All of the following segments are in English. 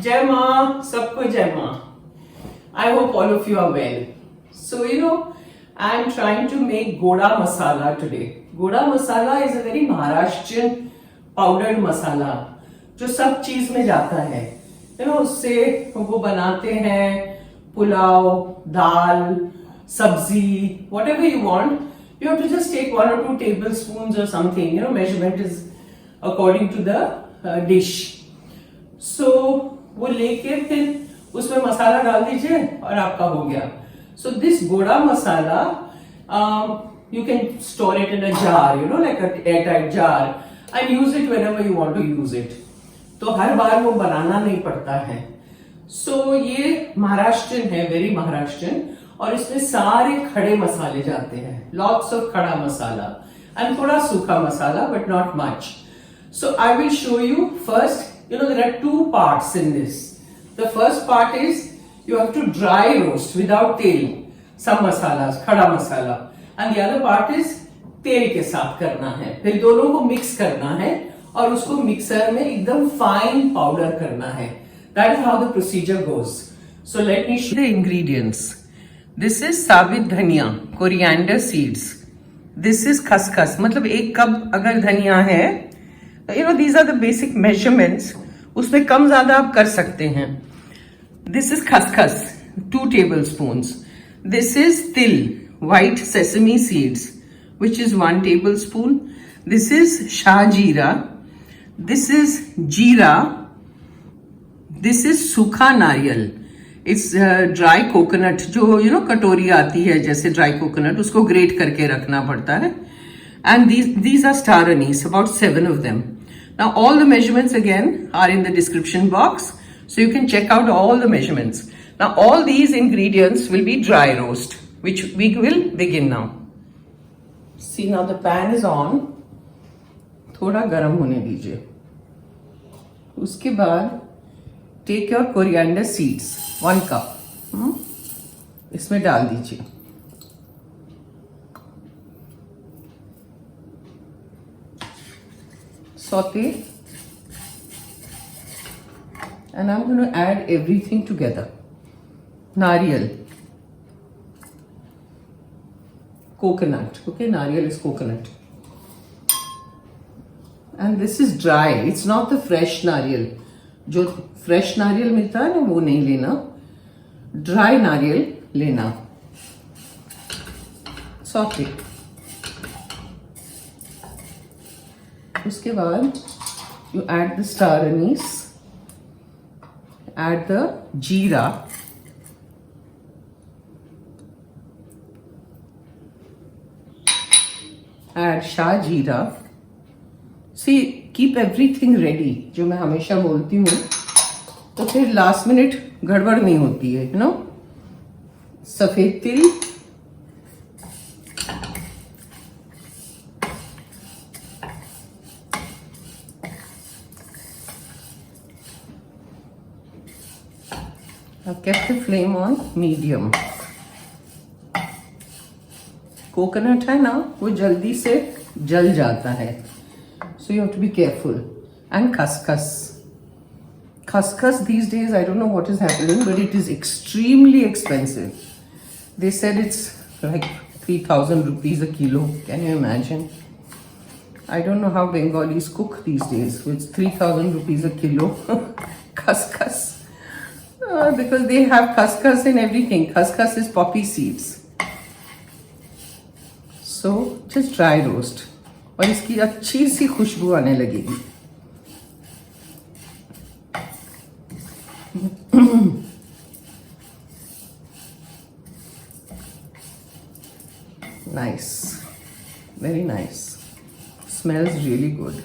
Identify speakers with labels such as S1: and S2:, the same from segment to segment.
S1: Jai Ma, सबको Jai Ma. I hope all of you are well. So I'm trying to make goda masala today. Goda masala is a very Maharashtrian powdered masala जो सब चीज में जाता है. उससे वो बनाते हैं पुलाव, दाल, sabzi, whatever you want. You have to just take 1 or 2 tablespoons or something. Measurement is according to the dish. सो वो लेके फिर उसमें मसाला डाल दीजिए और आपका हो गया. So this goda masala you can store it in a jar, like a airtight jar and use it whenever you want to use it. तो हर बार वो बनाना नहीं पड़ता है. सो ये महाराष्ट्रियन है, वेरी महाराष्ट्रियन, और इसमें सारे खड़े मसाले जाते हैं. लॉट्स ऑफ खड़ा मसाला एंड थोड़ा सूखा masala, but not much. So I will show you first, there are 2 parts in this. The first part is you have to dry roast without tel some masalas, khada masala, and the other part is तेल के साथ करना है. फिर दोनों को mix करना है और उसको मिक्सर में एकदम फाइन पाउडर करना है. That is how the procedure goes. So let me show you the ingredients. This is साबित धनिया, coriander seeds. This is खसखस, मतलब 1 कप अगर धनिया है, these are the basic measurements. उसमें कम ज्यादा आप कर सकते हैं. This is खसखस, 2 tablespoons. This is तिल, white sesame seeds, which is 1 tablespoon. This is शाहजीरा. This is जीरा. This is सूखा नारियल. It's dry coconut, जो कटोरी आती है जैसे dry coconut, उसको ग्रेट करके रखना पड़ता है. And these are star anise, about 7 of them. Now all the measurements again are in the description box, so you can check out all the measurements. Now all these ingredients will be dry roast, which we will begin now. See, now the pan is on. थोड़ा गर्म होने दीजिए. उसके बाद take your coriander seeds, 1 cup. इसमें डाल दीजिए. Saute, and I'm going to add everything together. Nariyal, coconut, okay, nariyal is coconut, and this is dry, it's not the fresh nariyal. जो fresh nariyal मिलता है ना, वो नहीं लेना, dry nariyal लेना. Saute. उसके बाद you add the star anise, add the jeera, add shah jeera. See, keep everything ready. जो मैं हमेशा बोलती हूँ, तो फिर लास्ट मिनट गड़बड़ नहीं होती है. सफेद तिल, I've kept the flame on medium. Coconut है ना, वो जल्दी से जल जाता है, so you have to be careful. And खसखस. Khaskhas these days, I don't know what is happening, but it is extremely expensive. They said it's like 3,000 rupees a kilo. Can you imagine? I don't know how Bengalis cook these days. So it's 3,000 rupees a kilo. Khaskhas. Because they have khaskhas in everything. Khaskhas is poppy seeds. So just dry roast. और इसकी अच्छी सी खुशबू आने लगेगी. Nice, very nice. Smells really good.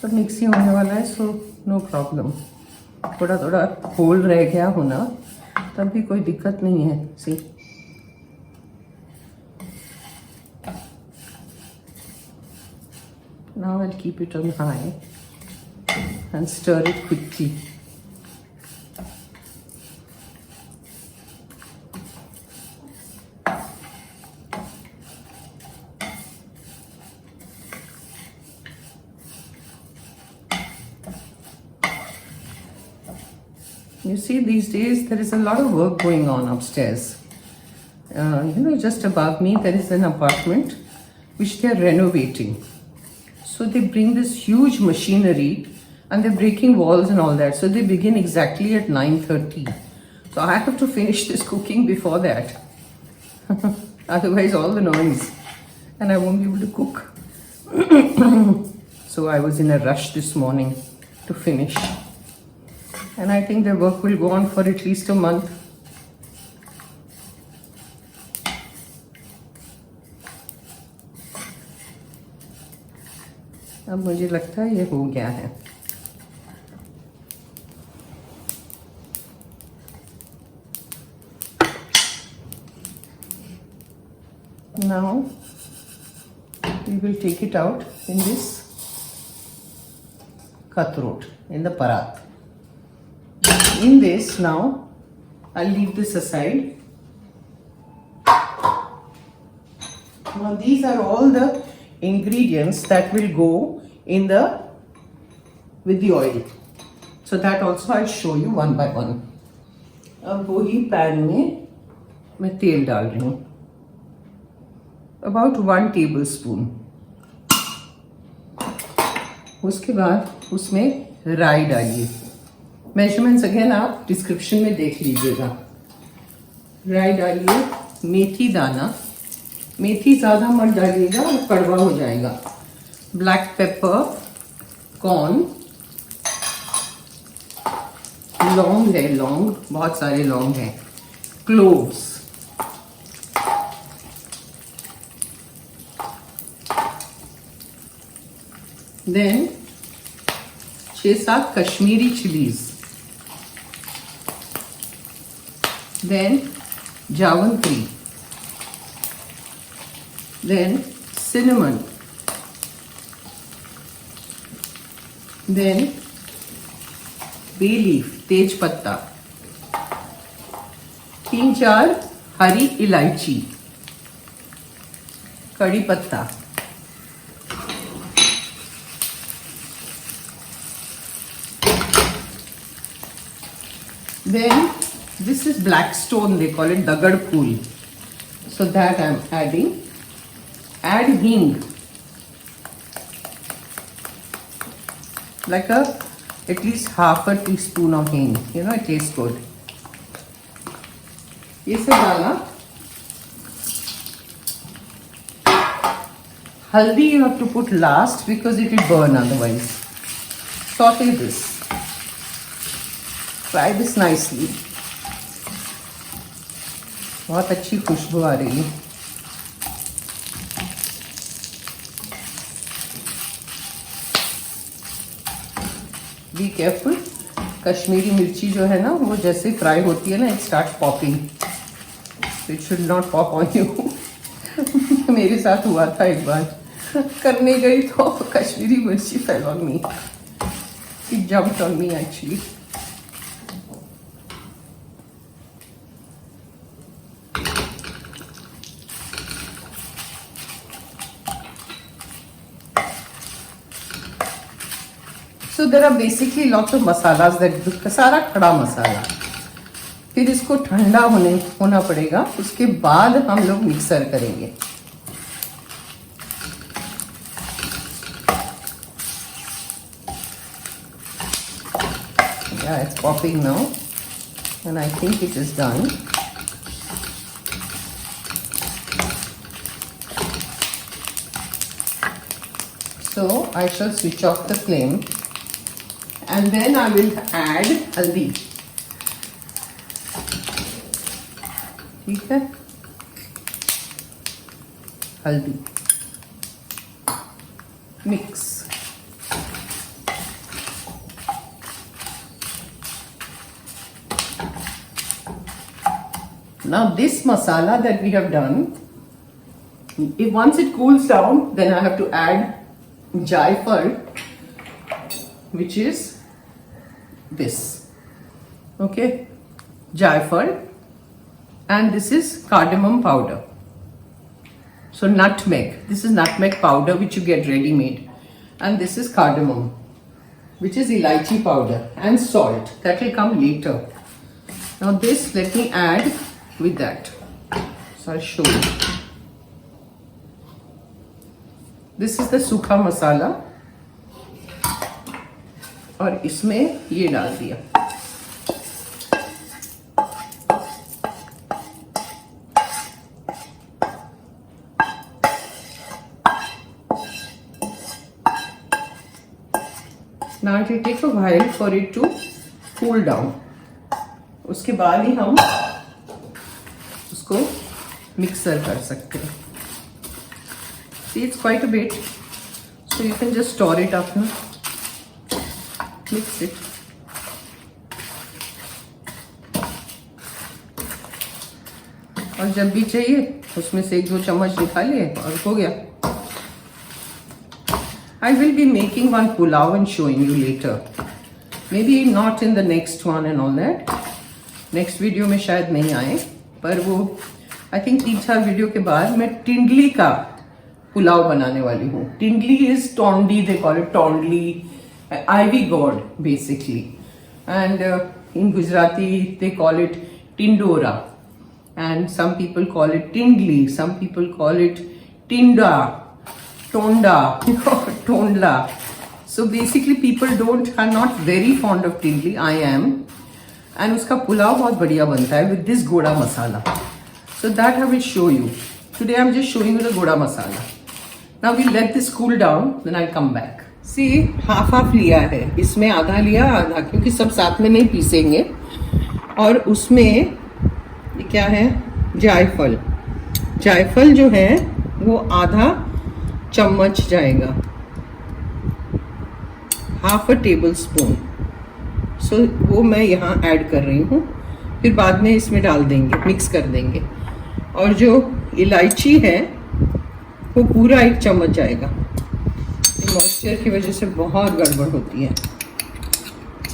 S1: सब mixie होने वाला है, so no problem. थोड़ा थोड़ा होल रह गया होना, तब भी कोई दिक्कत नहीं है. See. Now I'll keep it on high and stir it quickly. You see, these days there is a lot of work going on upstairs. Just above me there is an apartment which they are renovating. So they bring this huge machinery and they're breaking walls and all that. So they begin exactly at 9:30. So I have to finish this cooking before that. Otherwise all the noise and I won't be able to cook. So I was in a rush this morning to finish. And I think the work will go on for at least a month. अब मुझे लगता है ये हो गया है. Now we will take it out in this cutthroat, in the parat. In this now, I'll leave this aside. Now these are all the ingredients that will go in with the oil. So that also I'll show you one by one. अब वही pan में मैं तेल डाल रही हूँ. About 1 tablespoon. उसके बाद उसमें राई डालिए. मेजरमेंट्स अगेन आप डिस्क्रिप्शन में देख लीजिएगा. राई डालिए. मेथी दाना. मेथी ज़्यादा मत डालिएगा और कड़वा हो जाएगा. Black कॉर्न. लौंग है. लौंग बहुत सारे लौंग हैं. Cloves. Then 6-7 Kashmiri chillies. Then javitri. Then cinnamon. Then bay leaf, तेज पत्ता. 3-4 हरी इलायची. कड़ी पत्ता. Then this is black stone, they call it dagad phool. So that I am adding. Add hing, like at least half a teaspoon of hing. It tastes good. ये सब डाला. Haldi you have to put last because it will burn otherwise. Saute this. Fry this nicely. बहुत अच्छी खुशबू आ रही है. Be careful. Kashmiri मिर्ची जो है ना वो जैसे फ्राई होती है ना it start popping. It should not pop on you. मेरे साथ हुआ था एक बार. करने गई तो कश्मीरी मिर्ची fell on me. It jumped on me actually. So there are basically lots of masalas that सारा खड़ा मसाला. फिर इसको ठंडा होना पड़ेगा. उसके बाद हम लोग मिक्सर करेंगे. Yeah, it's popping now and I think it is done. So I shall switch off the flame. And then I will add haldi. ठीक है. हल्दी. Mix. Now this masala that we have done, if once it cools down, then I have to add jaifal, which is this. Okay, jaifal, and this is cardamom powder. So nutmeg, this is nutmeg powder which you get ready made, and this is cardamom, which is elaichi powder, and salt that will come later. Now this let me add with that. So I'll show you. This is the सूखा मसाला और इसमें ये डाल दिया. Now it will take a while for it to cool down. उसके बाद ही हम उसको मिक्सर कर सकते हैं. See, it's quite a bit, so you can just store it up now. Mix it. और जब भी चाहिए उसमें से 1-2 चम्मच निकालिए और हो गया. I will be making one pulao and showing you later. Maybe not in the next one and all that. Next video में शायद नहीं आए, पर वो I think 3-4 वीडियो के बाद मैं टिंडली का पुलाव बनाने वाली हूँ. Tindli is tondi, they call it tondli, ivy gourd basically, and in Gujarati they call it tindora, and some people call it tindli, some people call it tinda, tonda, tondla. So basically people are not very fond of tindli. I am, and उसका पुलाव बहुत बढ़िया बनता है with this goda masala. So that I will show you. Today I'm just showing you the goda masala. Now we'll let this cool down, then I'll come back. See, half लिया है. इसमें आधा लिया, आधा, क्योंकि सब साथ में नहीं पीसेंगे. और उसमें ये क्या है? जायफल. जायफल जो है वो आधा चम्मच जाएगा. Half a tablespoon. So वो मैं यहाँ ऐड कर रही हूँ. फिर बाद में इसमें डाल देंगे, मिक्स कर देंगे. और जो इलायची है वो पूरा 1 चम्मच जाएगा. मॉइस्चर की वजह से बहुत गड़बड़ होती है.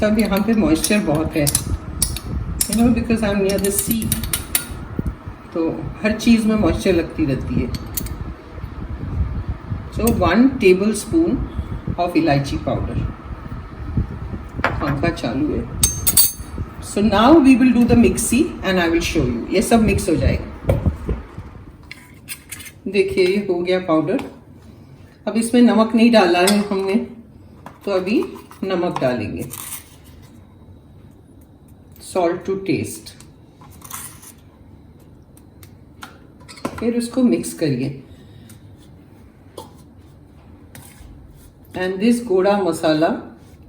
S1: सब यहाँ पे मॉइस्चर बहुत है, you know, because I am near the sea. तो हर चीज़ में मॉइस्चर लगती रहती है. So 1 tablespoon of elaichi powder. पंखा चालू है. So now we will do the mixie and I will show you. ये सब मिक्स हो जाएगा. देखिए ये हो गया पाउडर. अब इसमें नमक नहीं डाला है हमने, तो अभी नमक डालेंगे. Salt to taste. फिर उसको मिक्स करिए. And this goda masala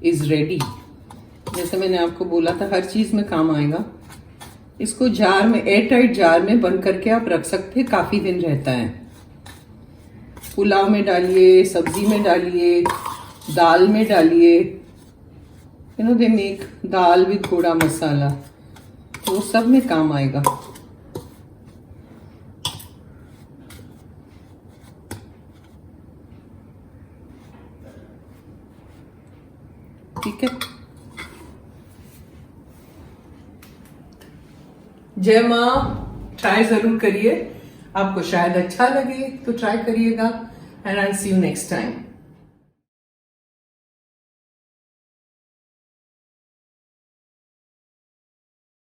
S1: is ready. जैसे मैंने आपको बोला था हर चीज में काम आएगा. इसको जार में, एयर टाइट जार में बंद करके आप रख सकते हैं. काफी दिन रहता है. पुलाव में डालिए, सब्जी में डालिए, दाल में डालिए. You know they make dal with गोड़ा मसाला, तो सब में काम आएगा. ठीक है. जय माँ. ट्राई जरूर करिए. आपको शायद अच्छा लगे तो ट्राई करिएगा. And I will see you next time.